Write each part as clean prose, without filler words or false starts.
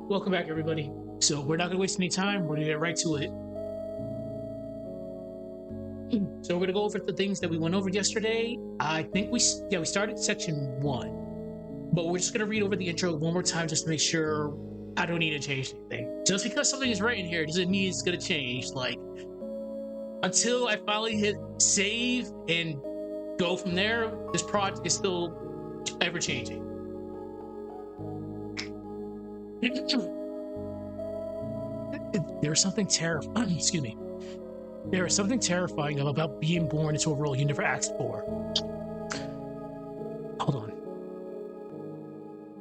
Welcome back, everybody. So we're not going to waste any time. We're going to get right to it. So we're going to go over the things that we went over yesterday. I think we started section 1, but we're just going to read over the intro one more time just to make sure I don't need to change anything. Just because something is written here doesn't mean it's going to change. Like, until I finally hit save and go from there, this project is still ever changing. There's something terrifying. Excuse me. There is something terrifying about being born into a role you never asked for. Hold on.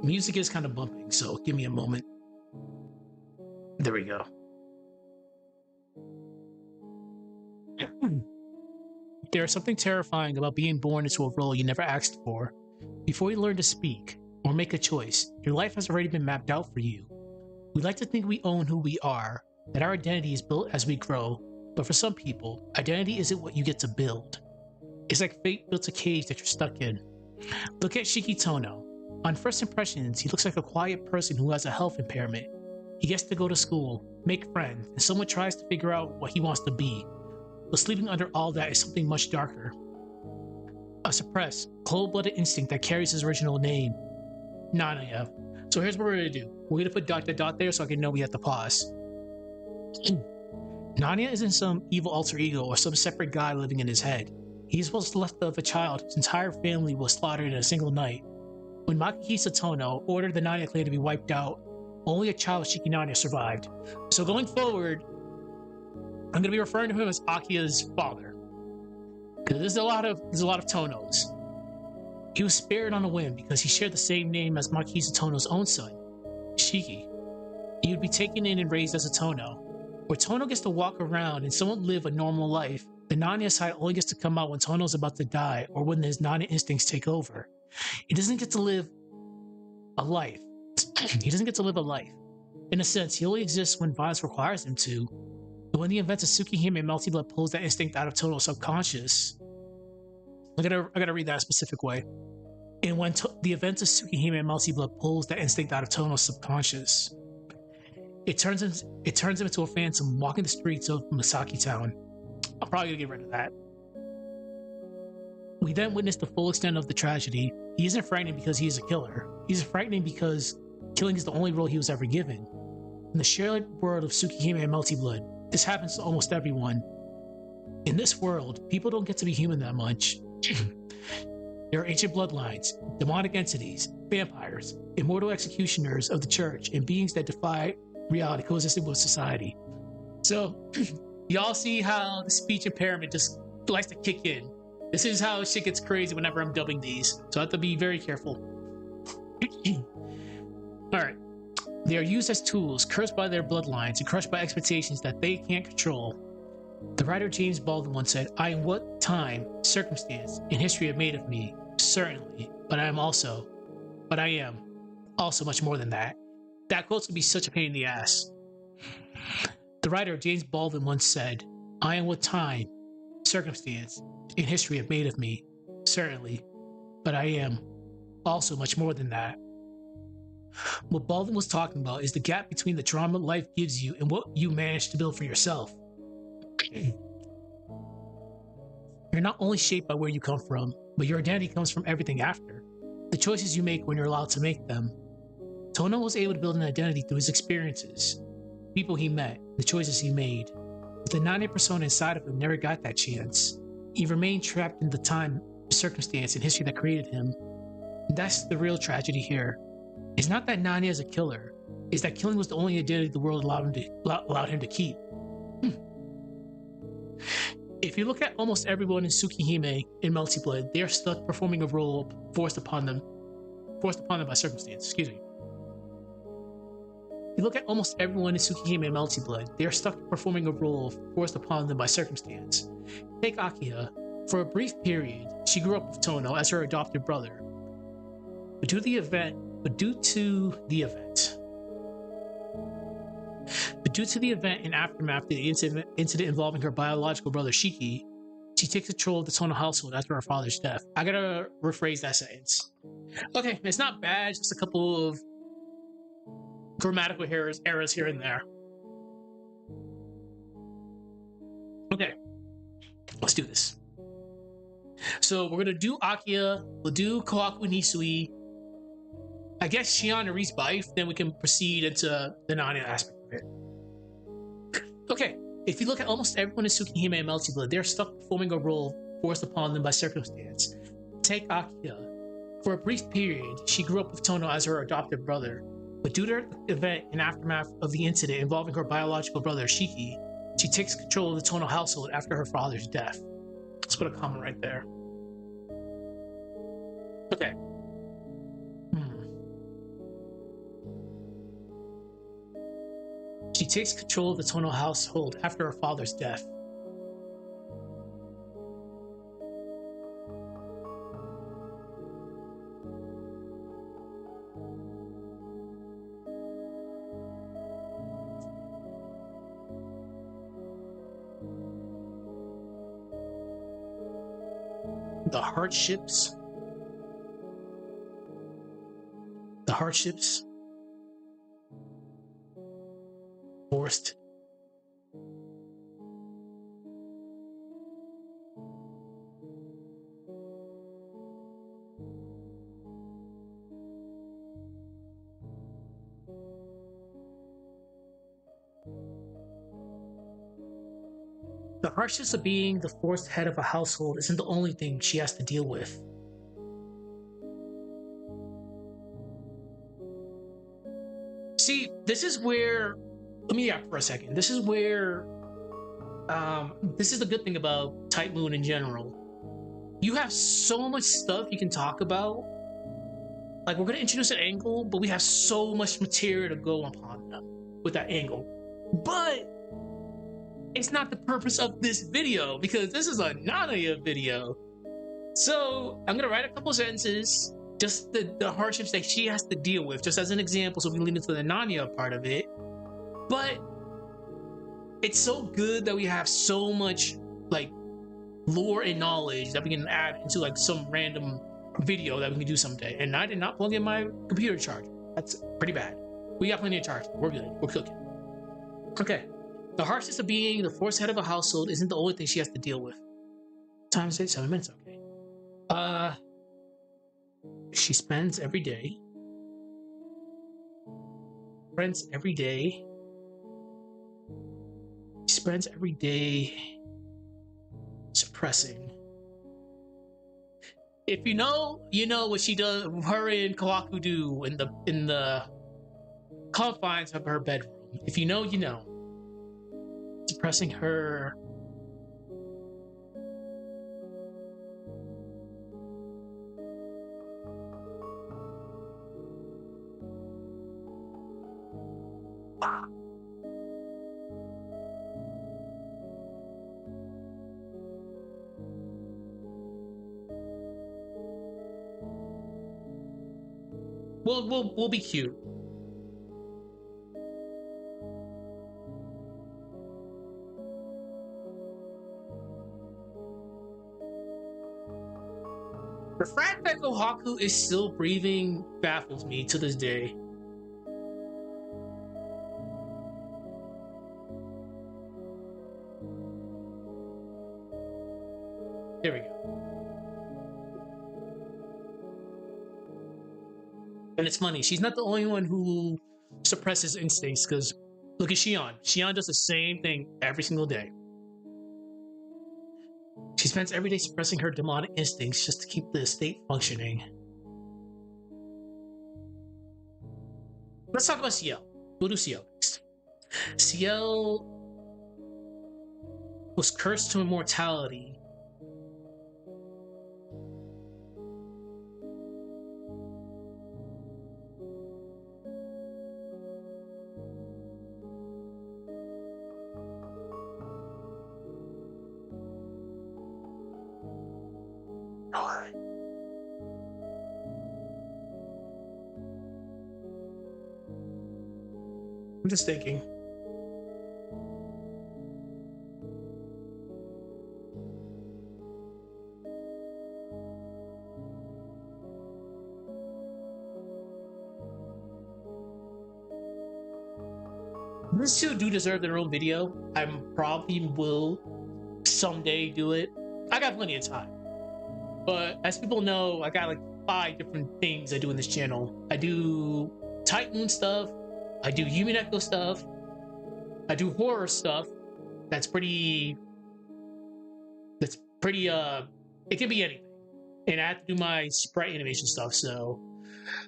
Music is kind of bumping, so give me a moment. There we go. There is something terrifying about being born into a role you never asked for. Before you learn to speak or make a choice, your life has already been mapped out for you. We like to think we own who we are, that our identity is built as we grow, but for some people, identity isn't what you get to build. It's like fate built a cage that you're stuck in. Look at Shiki Tohno. On first impressions, he looks like a quiet person who has a health impairment. He gets to go to school, make friends, and someone tries to figure out what he wants to be. But sleeping under all that is something much darker. A suppressed, cold-blooded instinct that carries his original name, Nanaya. So here's what we're going to do. We're going to put dot there so I can know we have to pause. Nanaya isn't some evil alter ego or some separate guy living in his head. He's what's left of a child whose entire family was slaughtered in a single night. When Makihisa Tohno ordered the Nanaya clan to be wiped out, only a child of Shiki Nanaya survived. So going forward, I'm going to be referring to him as Akia's father, because there's a lot of Tohnos. He was spared on a whim because he shared the same name as Makihisa Tohno's own son, Shiki. He would be taken in and raised as a Tohno. Where Tohno gets to walk around and somewhat live a normal life, the Nanaya side only gets to come out when Tohno's about to die or when his Nanaya instincts take over. He doesn't get to live a life. He doesn't get to live a life. In a sense, he only exists when violence requires him to. But when the events of Tsukihime and Melty Blood pulls that instinct out of Tohno's subconscious, I gotta read that a specific way. And when the events of Tsukihime and Melty Blood pulls that instinct out of Tohno's subconscious, it turns him into a phantom walking the streets of Masaki Town. I'm probably gonna get rid of that. We then witness the full extent of the tragedy. He isn't frightening because he is a killer. He's frightening because killing is the only role he was ever given. In the shared world of Tsukihime and Melty Blood, this happens to almost everyone. In this world, people don't get to be human that much. There are ancient bloodlines, demonic entities, vampires, immortal executioners of the church, and beings that defy reality coexisting with society. So, y'all see how the speech impairment just likes to kick in. This is how shit gets crazy whenever I'm dubbing these, so I have to be very careful. Alright. They are used as tools, cursed by their bloodlines, and crushed by expectations that they can't control. The writer James Baldwin once said, "I am what time, circumstance, and history have made of me, certainly, but I am also much more than that." That quote's gonna be such a pain in the ass. The writer James Baldwin once said, "I am what time, circumstance, and history have made of me, certainly, but I am also much more than that." What Baldwin was talking about is the gap between the trauma life gives you and what you manage to build for yourself. You're not only shaped by where you come from, but your identity comes from everything after. The choices you make when you're allowed to make them. Tohno was able to build an identity through his experiences, people he met, the choices he made. But the Nanaya persona inside of him never got that chance. He remained trapped in the time, circumstance, and history that created him. And that's the real tragedy here. It's not that Nanaya is a killer, it's that killing was the only identity the world allowed him to keep. If you look at almost everyone in Tsukihime and Melty Blood, they are stuck performing a role forced upon them by circumstance. Excuse me. If you look at almost everyone in Tsukihime and Melty Blood, they are stuck performing a role forced upon them by circumstance. Take Akiha. For a brief period, she grew up with Tohno as her adopted brother. But due to the event and aftermath of the incident involving her biological brother Shiki, she takes control of the Tohno household after her father's death. I gotta rephrase that sentence. Okay, it's not bad, just a couple of grammatical errors here and there. Okay, let's do this. So we're gonna do Akia, we'll do Kohaku Nisui, I guess Shion and Reese Bife, then we can proceed into the Nanya aspect of it. Okay, if you look at almost everyone in Tsukihime and Melty Blood, they're stuck performing a role forced upon them by circumstance. Take Akia. For a brief period, she grew up with Tohno as her adopted brother, but due to the event and aftermath of the incident involving her biological brother Shiki, she takes control of the Tohno household after her father's death. Let's put a comment right there. Okay. She takes control of the Tohno household after her father's death. The hardships forced the hardships of being the forced head of a household isn't the only thing she has to deal with. See, this is where, let me for a second. This is where, this is the good thing about Type Moon in general. You have so much stuff you can talk about. Like, we're going to introduce an angle, but we have so much material to go upon with that angle. But it's not the purpose of this video, because this is a Nanaya video. So I'm going to write a couple sentences, just the hardships that she has to deal with, just as an example, so we can lead into the Nanaya part of it. But it's so good that we have so much like lore and knowledge that we can add into like some random video that we can do someday. And I did not plug in my computer charger. That's pretty bad. We got plenty of charge. We're good. We're cooking. Okay. The harshness of being the forced head of a household isn't the only thing she has to deal with. Time is 7 minutes. Okay. She spends every day. Spends every day. She spends every day suppressing. If you know, you know what she does. Her and Kohaku do in the confines of her bedroom. If you know, you know. Suppressing her. We'll be cute. The fact that Kohaku is still breathing baffles me to this day. There we go. And it's funny, she's not the only one who suppresses instincts, because look at Shion. Shion does the same thing every single day. She spends every day suppressing her demonic instincts just to keep the estate functioning. Let's talk about Ciel. We'll do Ciel next. Ciel was cursed to immortality. I'm just thinking. These two do deserve their own video. I probably will someday do it. I got plenty of time. But as people know, I got like 5 different things I do in this channel. I do Type Moon stuff. I do Yumi Neko stuff. I do horror stuff. That's pretty. It can be anything. And I have to do my sprite animation stuff. So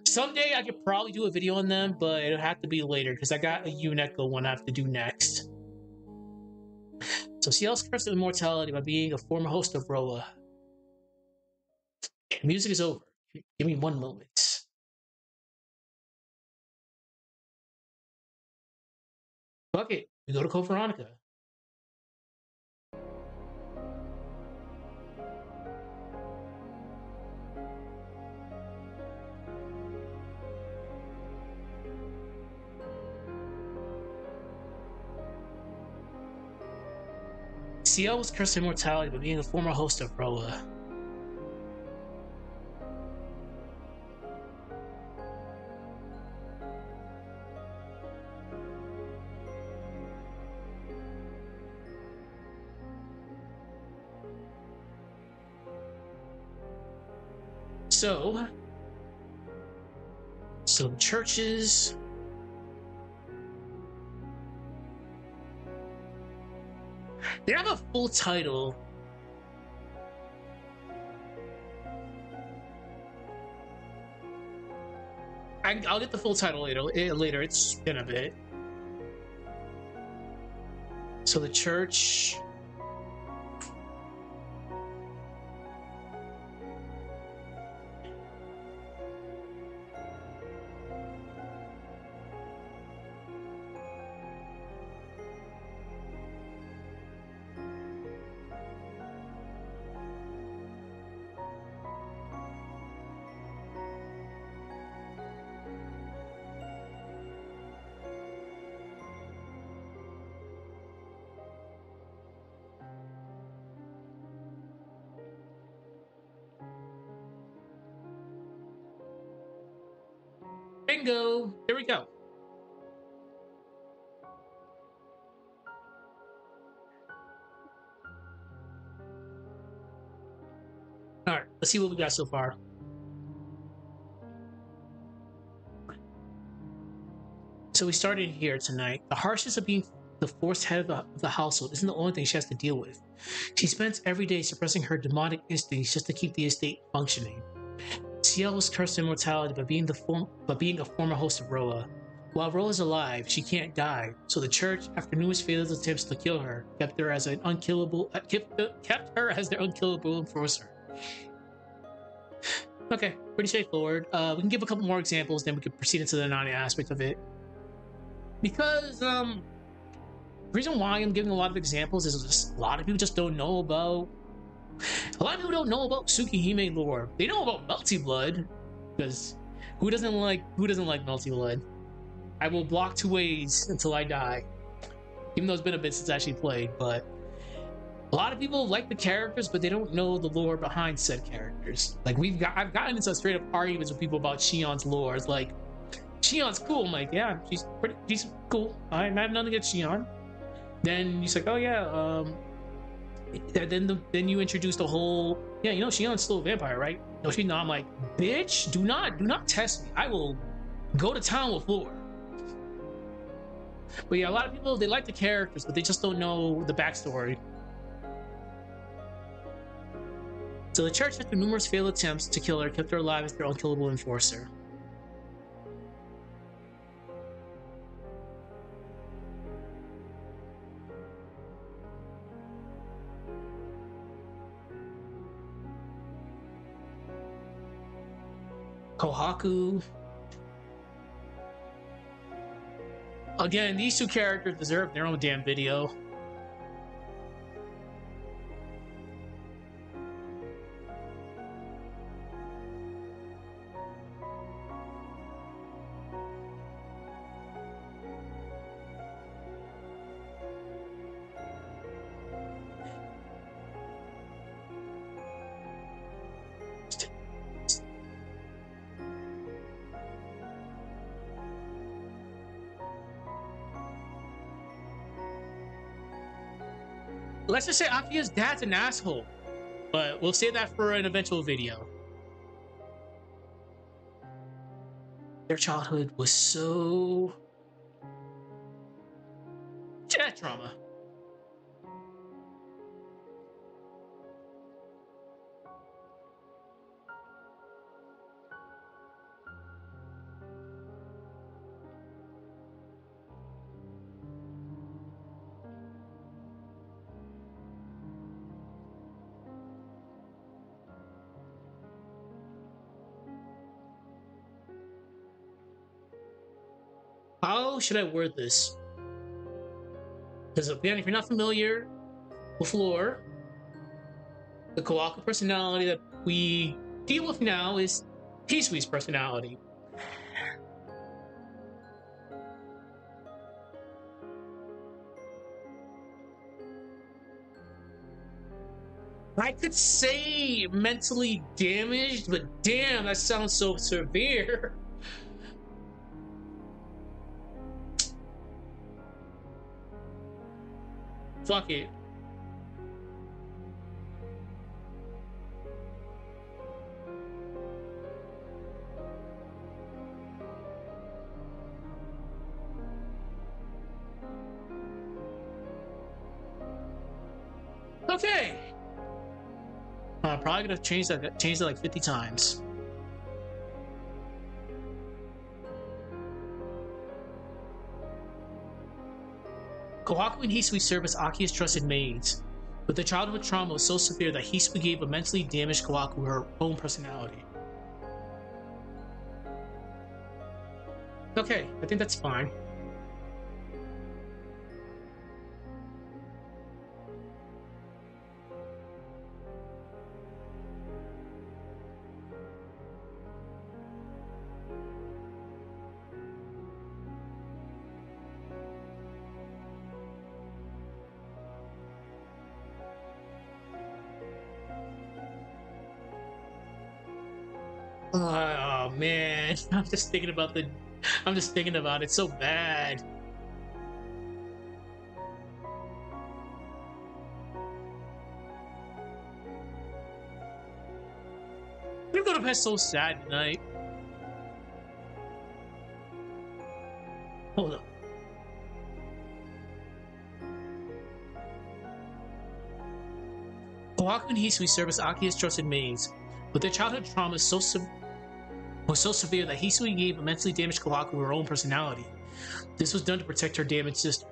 someday I could probably do a video on them, but it'll have to be later because I got a Yumi Neko one I have to do next. So Ciel's cursed with immortality by being a former host of Roa. Music is over. Give me 1 moment. Fuck it. We go to Code Veronica. Ciel was cursed with immortality by being a former host of Roa. So, some churches. They have a full title. I'll get the full title later. It's been a bit. So the church. Bingo! Here we go. Alright, let's see what we got so far. So we started here tonight. The harshness of being the forced head of the household isn't the only thing she has to deal with. She spends every day suppressing her demonic instincts just to keep the estate functioning. Ciel was cursed with immortality by being a former host of Roa. While Roa is alive, she can't die, so the church, after numerous failed attempts to kill her, kept her as their unkillable enforcer. Okay, pretty straightforward. We can give a couple more examples, then we can proceed into the Nanaya aspect of it. Because the reason why I'm giving a lot of examples is just a lot of people just don't know about. A lot of people don't know about Tsukihime lore. They know about Melty Blood, because who doesn't like Melty Blood? I will block 2 ways until I die. Even though it's been a bit since I actually played, but a lot of people like the characters, but they don't know the lore behind said characters. Like I've gotten into straight up arguments with people about Shion's lore. It's like, Shion's cool. I'm like, yeah, she's cool. I have nothing against Shion. Then he's like, oh yeah, then you introduce the whole, yeah, you know, Shion's still a vampire, right? No, she's not. I'm like, bitch, do not test me. I will go to town with lore. But yeah, a lot of people, they like the characters, but they just don't know the backstory. So the church, after numerous failed attempts to kill her, kept her alive as their unkillable enforcer. Kohaku. Again, these 2 characters deserve their own damn video. let's just say Akia's dad's an asshole. But we'll save that for an eventual video. Their childhood was so... trauma. How should I word this? Because again, if you're not familiar with lore, the Kawaku personality that we deal with now is Hisui's personality. I could say mentally damaged, but damn, that sounds so severe. Fuck it. Okay. I'm probably gonna change that like 50 times. Kohaku and Hisui serve as Aki's trusted maids, but the childhood trauma was so severe that Hisui gave a mentally damaged Kohaku her own personality. Okay, I think that's fine. Oh man, I'm just thinking about it so bad. I'm gonna be so sad tonight. Hold up. Kohaku and Hisui serve as Aki's trusted maids, but their childhood trauma was so severe that Hisui gave a mentally damaged Kohaku her own personality. This was done to protect her damaged sister.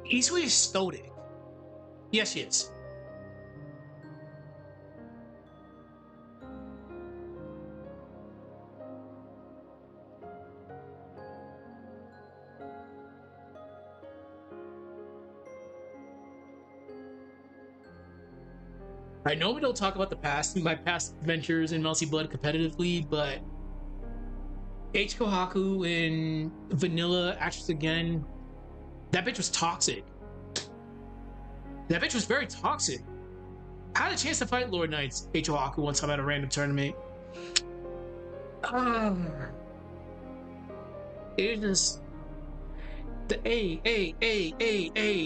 Hisui is stoic. Yes, she is. I know we don't talk about my past adventures in Melty Blood competitively, but H. Kohaku in Vanilla Actress Again, that bitch was toxic. That bitch was very toxic. I had a chance to fight Lord Knight's H. Kohaku one time at a random tournament. It just the A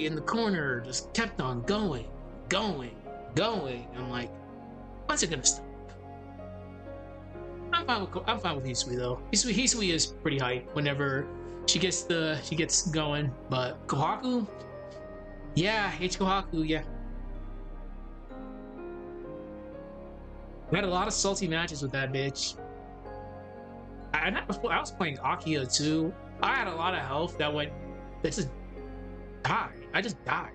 in the corner just kept on going. I'm like, when's it gonna stop? I'm fine with Hisui though. Hisui is pretty hype whenever she gets going, but Kohaku, yeah, H Kohaku, yeah. I had a lot of salty matches with that bitch. I was playing Akia too. I had a lot of health that just died. I just died.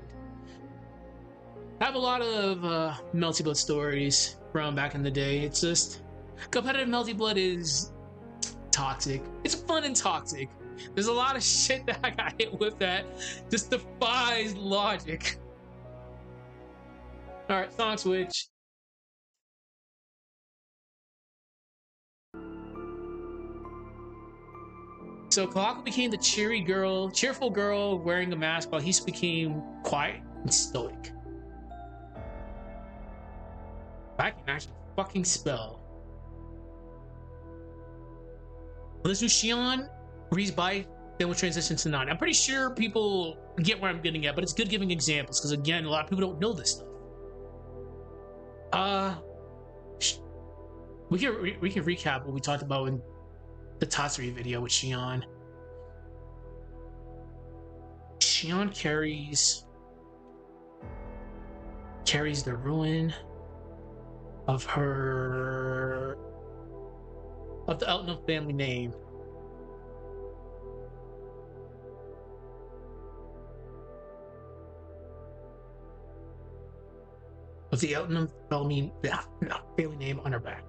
I have a lot of Melty Blood stories from back in the day. It's just competitive Melty Blood is toxic. It's fun and toxic. There's a lot of shit that I got hit with that just defies logic. All right, song switch. So Kawako became the cheerful girl wearing a mask, while Hisu became quiet and stoic. I can actually fucking spell. Let's do Shion, reads by, then we'll transition to Nani. I'm pretty sure people get where I'm getting at, but it's good giving examples because again, a lot of people don't know this stuff. We can recap what we talked about in the Tatsuri video with Shion. Shion carries the ruin of the Elton family name. Of the Elton family name on her back.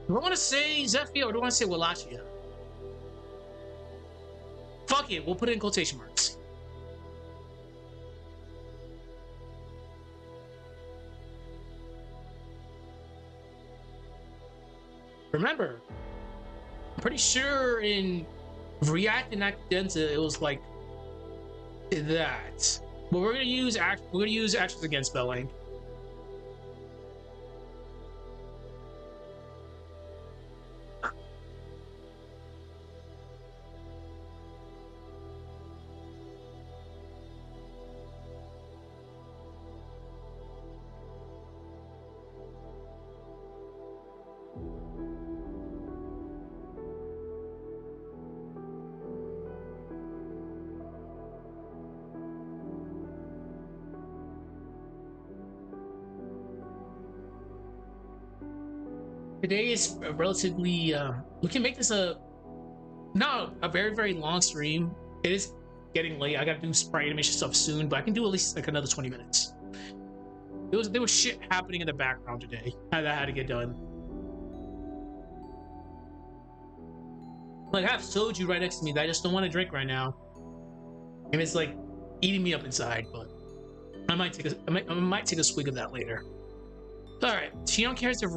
Do I want to say Zephyr or do I want to say Wallachia? Fuck it, we'll put it in quotation marks. Remember, I'm pretty sure in React and Accidenza it was like that. But we're gonna use actions against spelling. Today is a relatively we can make this not a very, very long stream. It is getting late. I gotta do sprite animation stuff soon, but I can do at least like another 20 minutes. There was shit happening in the background today that had to get done. Like I have soju right next to me that I just don't want to drink right now. And it's like eating me up inside, but I might take a swig of that later. Alright, Shion carries the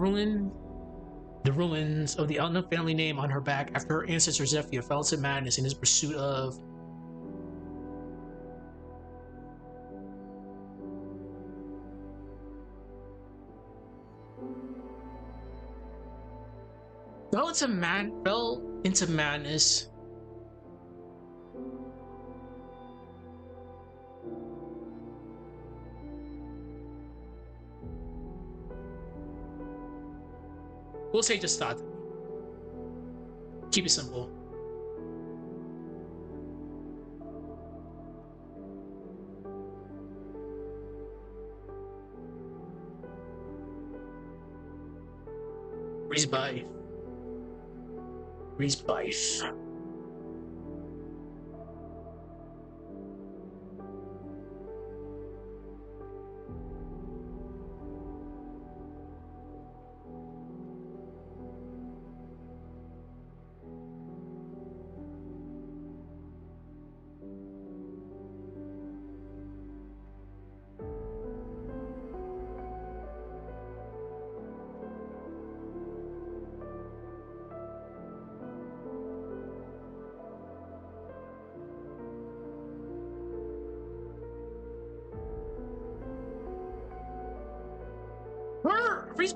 ruins of the unknown family name on her back after her ancestor Zephyr fell into madness in his pursuit of fell into madness. We'll say just thought. Keep it simple. Breeze by. Freeze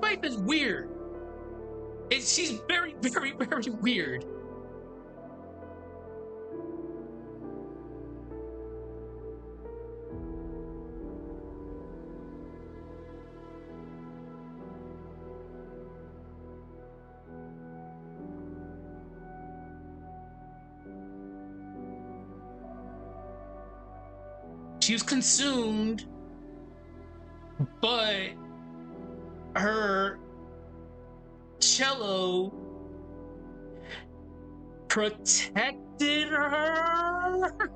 wife is weird. She's very, very, very weird. She was consumed, but her cello protected her.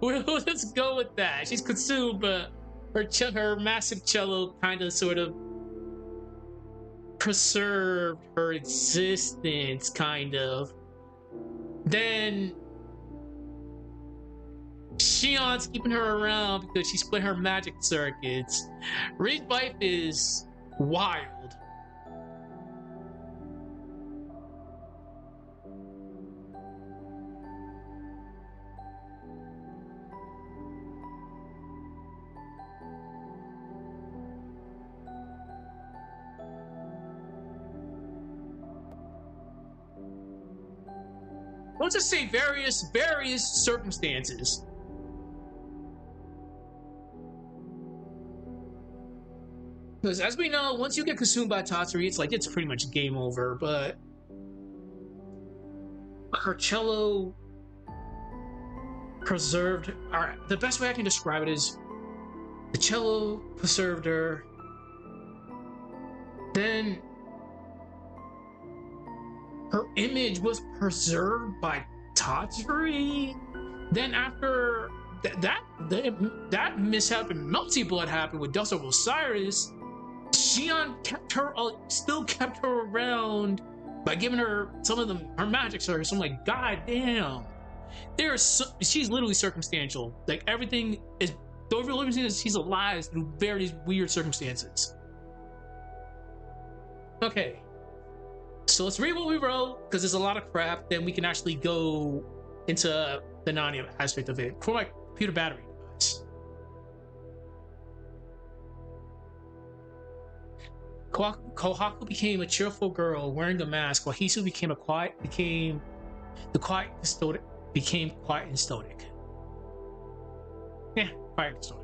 Well, let's go with that. She's consumed, but her massive cello kind of sort of preserved her existence, kind of. Then Shion's keeping her around because she split her magic circuits. Reed's wife is wild. Let's just say various circumstances. Because as we know, once you get consumed by Tatsuri, it's pretty much game over. But her cello preserved. Alright, the best way I can describe it is the cello preserved her. Then her image was preserved by Tatsuri. Then after that mishap in Melty Blood happened with Dust of Osiris, Shion still kept her around by giving her some of her magic circuits. I'm like, god damn. She's literally circumstantial. Like everything is, the overall is she's alive through various weird circumstances. Okay. So let's read what we wrote, because there's a lot of crap. Then we can actually go into the Nanaya aspect of it. For my computer battery, guys. Kohaku became a cheerful girl wearing a mask, while Hisu became quiet and stoic. Yeah, quiet and stoic.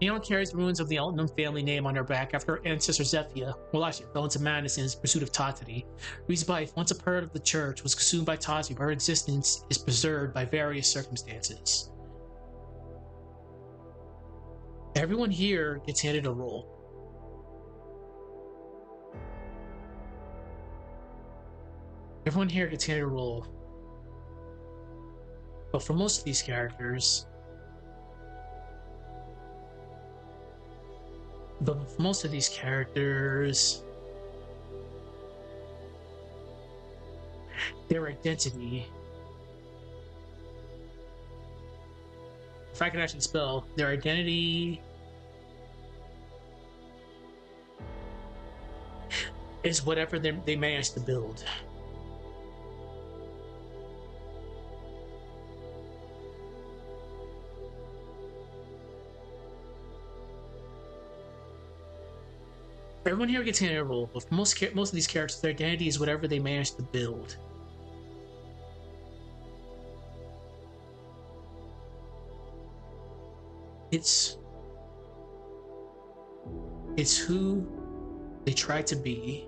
Neon carries the ruins of the unknown family name on her back after her ancestor Zephia, fell into madness in his pursuit of Tatsuri. Ri's wife, once a part of the church, was consumed by Tatsuri, but her existence is preserved by various circumstances. Everyone here gets handed a role. Everyone here gets handed a role. But for most of these characters, their identity, if I could actually spell, their identity is whatever they managed to build. Everyone here gets handed a role, but for most of these characters, their identity is whatever they managed to build. It's who they try to be.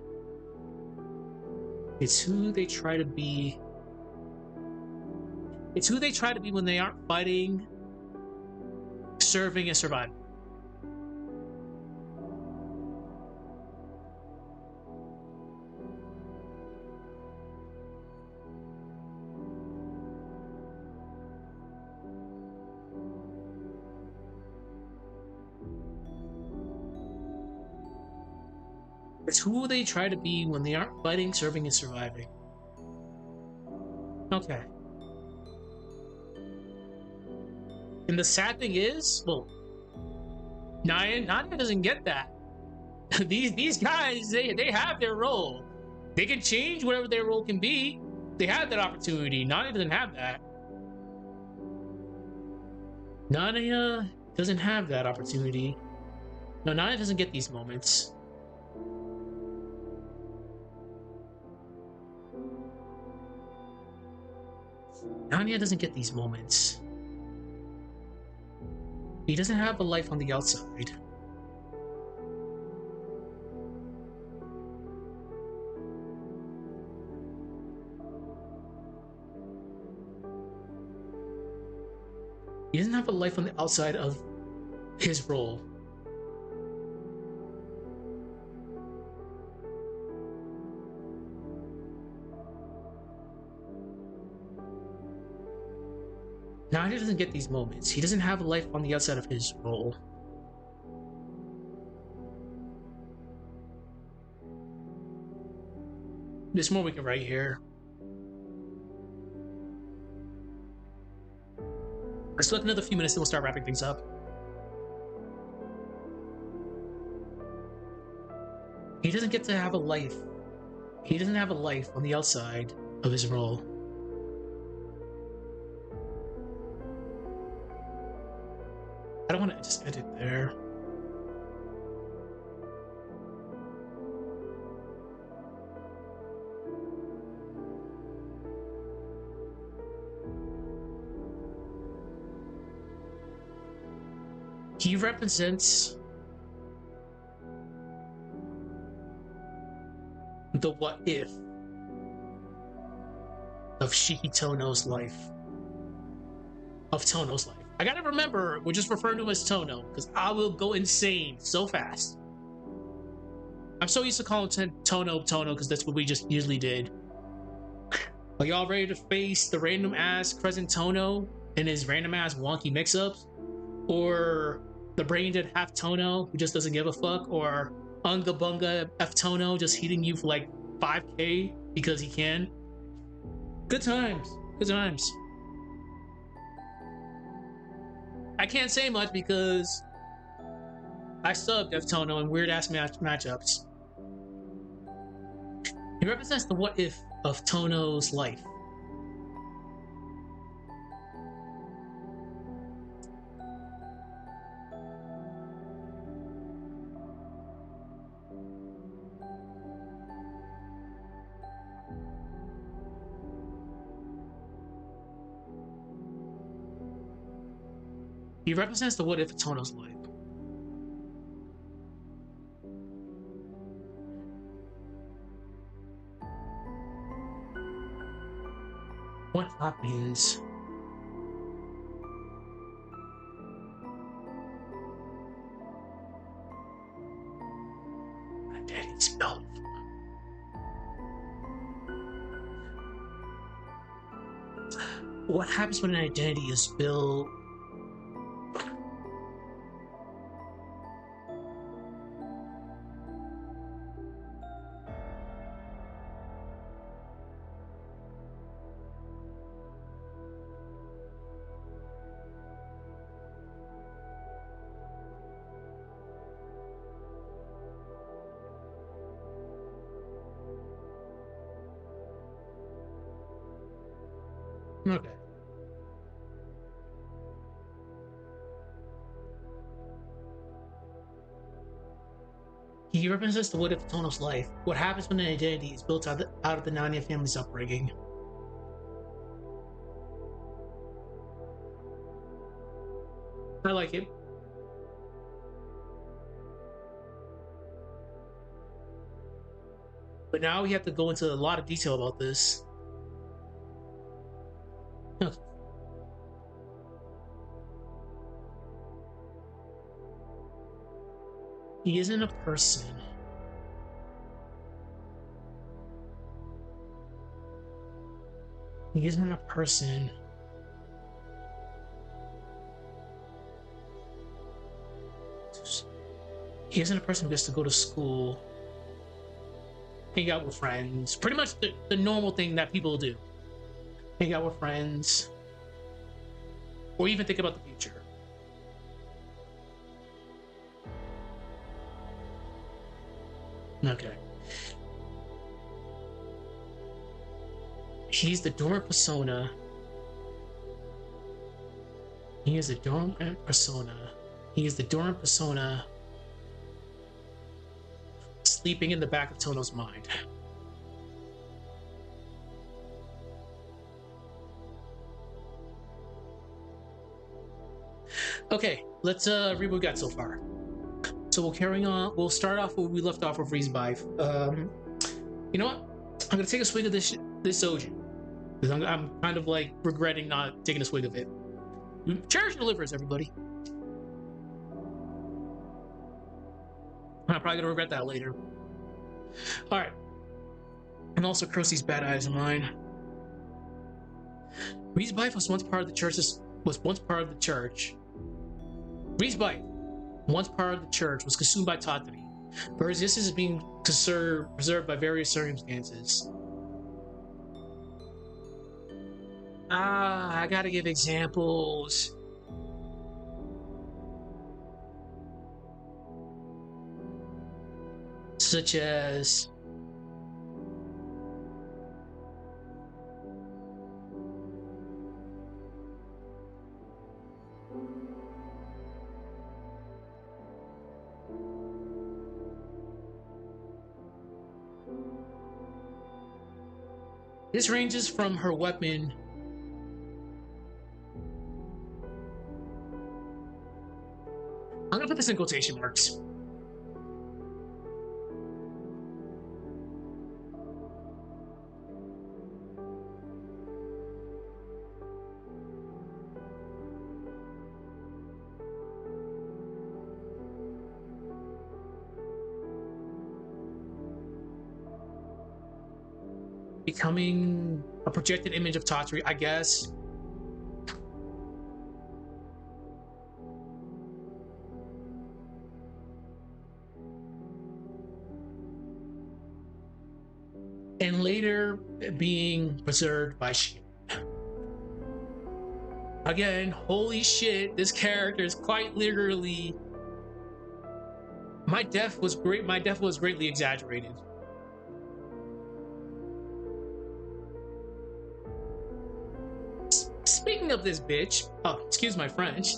It's who they try to be. It's who they try to be when they aren't fighting, serving, and surviving. It's who they try to be when they aren't fighting, serving, and surviving. Okay. And the sad thing is, well, Naya doesn't get that. These guys, they have their role. They can change whatever their role can be. They have that opportunity. Naya doesn't have that. Naya doesn't have that opportunity. No, Naya doesn't get these moments. Nanya doesn't get these moments. He doesn't have a life on the outside. He doesn't have a life on the outside of his role. Nanya doesn't get these moments. He doesn't have a life on the outside of his role. There's more we can write here. Let's look another few minutes and we'll start wrapping things up. He doesn't get to have a life. He doesn't have a life on the outside of his role. I don't want to just end it there. He represents the what if of Shiki Tohno's life. Of Tohno's life. I gotta remember, we're just referring to him as Tohno, because I will go insane so fast. I'm so used to calling Tohno, because that's what we just usually did. Are y'all ready to face the random ass Crescent Tohno and his random ass wonky mix-ups? Or the brain dead half Tohno who just doesn't give a fuck? Or Unga Bunga F Tohno just hitting you for like 5k because he can? Good times. Good times. I can't say much because I subbed F Tohno in weird ass matchups. He represents the what if of Tohno's life. He represents the what if of Tohno's life. What happens? My daddy's built. What happens when an identity is built? Okay. He represents the what if of Tohno's life. What happens when an identity is built out of the Nanaya family's upbringing? I like it. But now we have to go into a lot of detail about this. He isn't a person. He isn't a person. He isn't a person who gets to go to school, hang out with friends. Pretty much the normal thing that people do. Hang out with friends. Or even think about the future. Okay. He's the dormant persona. He is the dormant persona. He is the dormant persona sleeping in the back of Tohno's mind. Okay, let's read what we got so far. So we'll carry on. We'll start off where we left off with Reesebife. You know what? I'm gonna take a swig of this soju because I'm kind of like regretting not taking a swig of it. Cherish your livers, everybody. I'm probably gonna regret that later. All right. And also curse these bad eyes of mine. Reesebife was once part of the church's was once part of the church. Reed's wife, once part of the church, was consumed by Tatari, but her existence is being preserved by various circumstances. I gotta give examples. Such as this ranges from her weapon. I'm gonna put this in quotation marks. Becoming a projected image of Tatari, I guess. And later being preserved by Shion. Again, holy shit, this character is quite literally. My death was great. My death was greatly exaggerated. Speaking of this bitch, oh, excuse my French.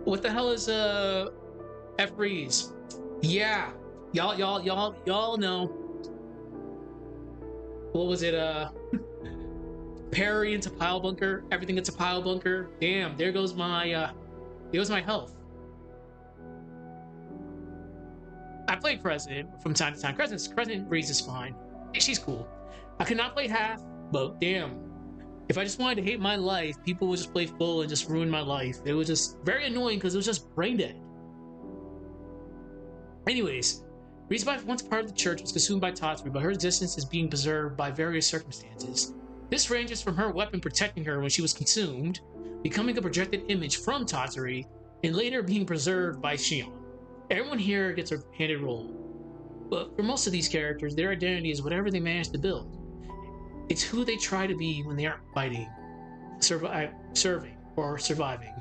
What the hell is F Freeze? Yeah, y'all know. What was it? Parry into pile bunker. Everything into pile bunker. Damn, there goes my health. I play Crescent from time to time. Crescent Breeze is fine. She's cool. I could not play half, but damn. If I just wanted to hate my life, people would just play full and just ruin my life. It was just very annoying because it was just brain dead. Anyways, Reed's wife, once part of the church, was consumed by Tatari, but her existence is being preserved by various circumstances. This ranges from her weapon protecting her when she was consumed, becoming a projected image from Tatari, and later being preserved by Shion. Everyone here gets a handed role, but for most of these characters, their identity is whatever they manage to build. It's who they try to be when they aren't fighting, serving, or surviving.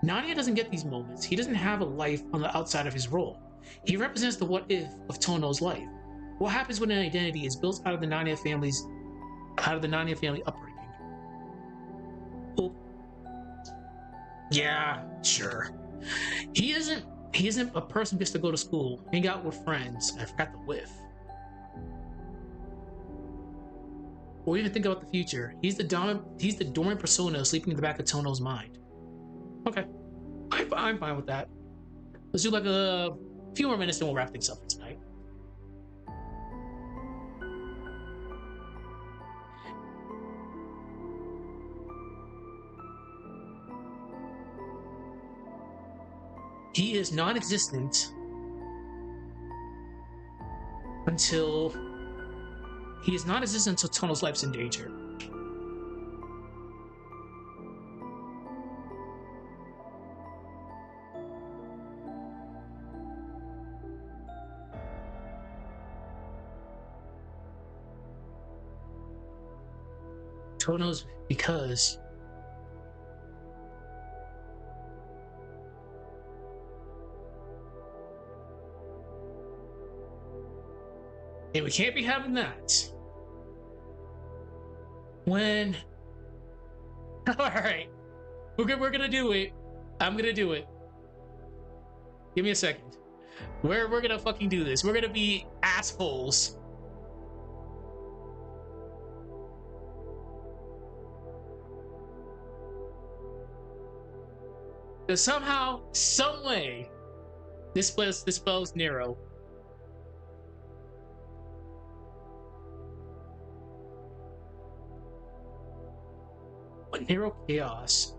Nanya doesn't get these moments. He doesn't have a life on the outside of his role. He represents the what if of Tohno's life. What happens when an identity is built out of the Nanaya family upbringing? Well, yeah, sure. He isn't a person just to go to school, hang out with friends. I forgot the whiff. Or even think about the future. He's the dormant persona sleeping in the back of Tohno's mind. Okay, I'm fine with that. Let's do like a few more minutes, then we'll wrap things up for tonight. He is non-existent until Tohno's life's in danger. Tohno's because and we can't be having that. When alright. We're gonna do it. I'm gonna do it. Give me a second. We're gonna fucking do this. We're gonna be assholes. Because somehow, some way, this spells Nero. But Nero Chaos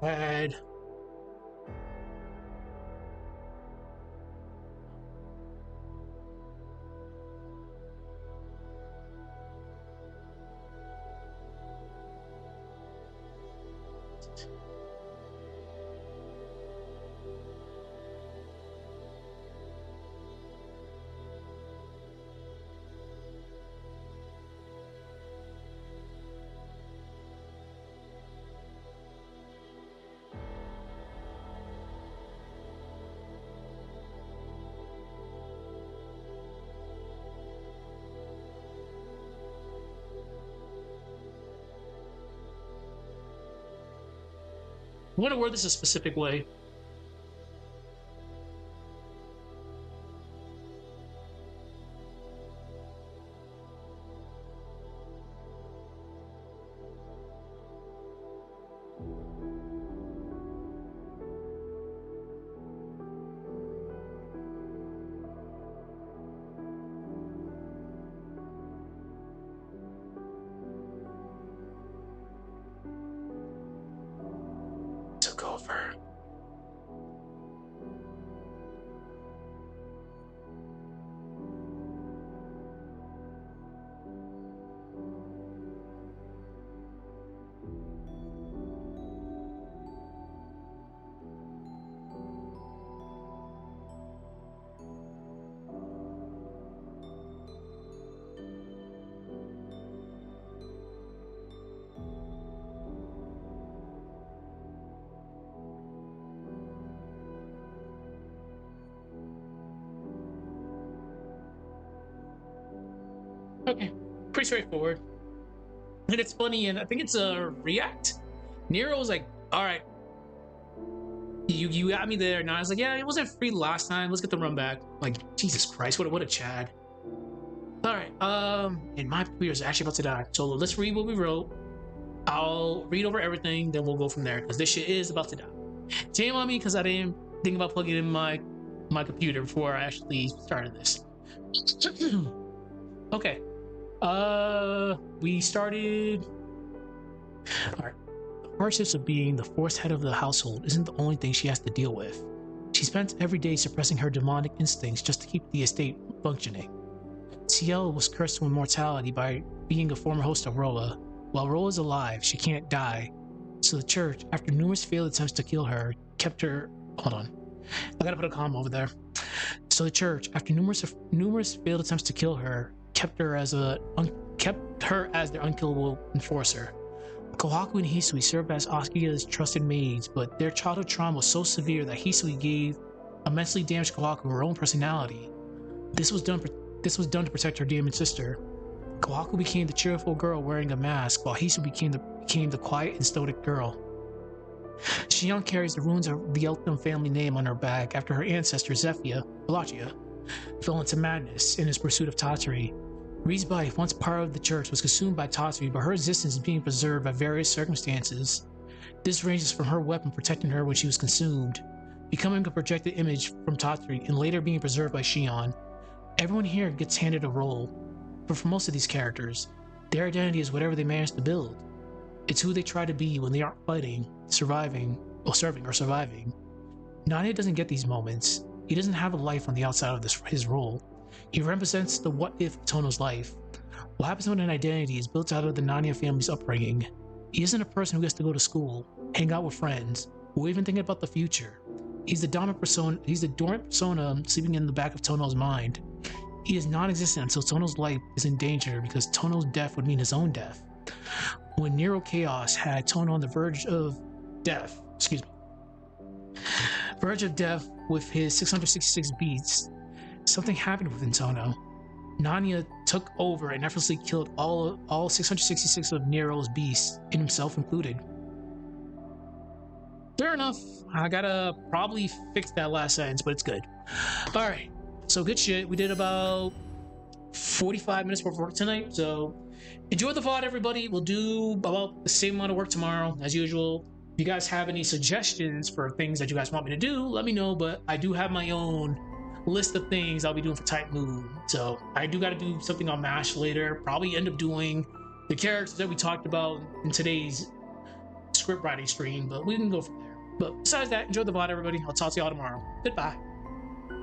had I want to word this a specific way. Took over. Okay, pretty straightforward. And it's funny, and I think it's a react. Nero was like, all right, you got me there. Now I was like, yeah, it wasn't free last time. Let's get the run back. Like, Jesus Christ, what a Chad. All right, and my computer's actually about to die. So let's read what we wrote. I'll read over everything, then we'll go from there, because this shit is about to die. Shame on me, because I didn't think about plugging in my computer before I actually started this. Okay. We started. All right. The hardships of being the fourth head of the household isn't the only thing she has to deal with. She spends every day suppressing her demonic instincts just to keep the estate functioning. Ciel was cursed to immortality by being a former host of Roa. While Roa is alive, she can't die. So the church, after numerous failed attempts to kill her, kept her. Hold on. I gotta put a comma over there. So the church, after numerous failed attempts to kill her, kept her as their unkillable enforcer. Kohaku and Hisui served as Asuka's trusted maids, but their childhood trauma was so severe that Hisui gave immensely damaged Kohaku her own personality. This was done to protect her damaged sister. Kohaku became the cheerful girl wearing a mask, while Hisui became the quiet and stoic girl. Shion carries the runes of the Eltham family name on her back after her ancestor Zephyr, Pelagia, fell into madness in his pursuit of Tatsuri. Ri's wife, once part of the church, was consumed by Tatsuri, but her existence is being preserved by various circumstances. This ranges from her weapon protecting her when she was consumed, becoming a projected image from Tatsuri, and later being preserved by Shion. Everyone here gets handed a role, but for most of these characters, their identity is whatever they manage to build. It's who they try to be when they aren't fighting, serving, or surviving. Nanya doesn't get these moments. He doesn't have a life on the outside of his role. He represents the what-if of Tohno's life. What happens when an identity is built out of the Nanya family's upbringing? He isn't a person who gets to go to school, hang out with friends, or even think about the future. He's the dormant persona sleeping in the back of Tohno's mind. He is non-existent until Tohno's life is in danger because Tohno's death would mean his own death. When Nero Chaos had Tohno on the verge of death with his 666 beats, something happened within Tohno. Nanya took over and effortlessly killed all 666 of Nero's beasts, and himself included. Fair enough. I gotta probably fix that last sentence, but it's good. Alright, so good shit. We did about 45 minutes worth of work tonight, so enjoy the VOD, everybody. We'll do about the same amount of work tomorrow, as usual. If you guys have any suggestions for things that you guys want me to do, let me know, but I do have my own list of things I'll be doing for Type Moon. So I do got to do something on MASH later. Probably end up doing the characters that we talked about in today's script writing stream, but we can go from there. But besides that, enjoy the VOD, everybody. I'll talk to y'all tomorrow. Goodbye.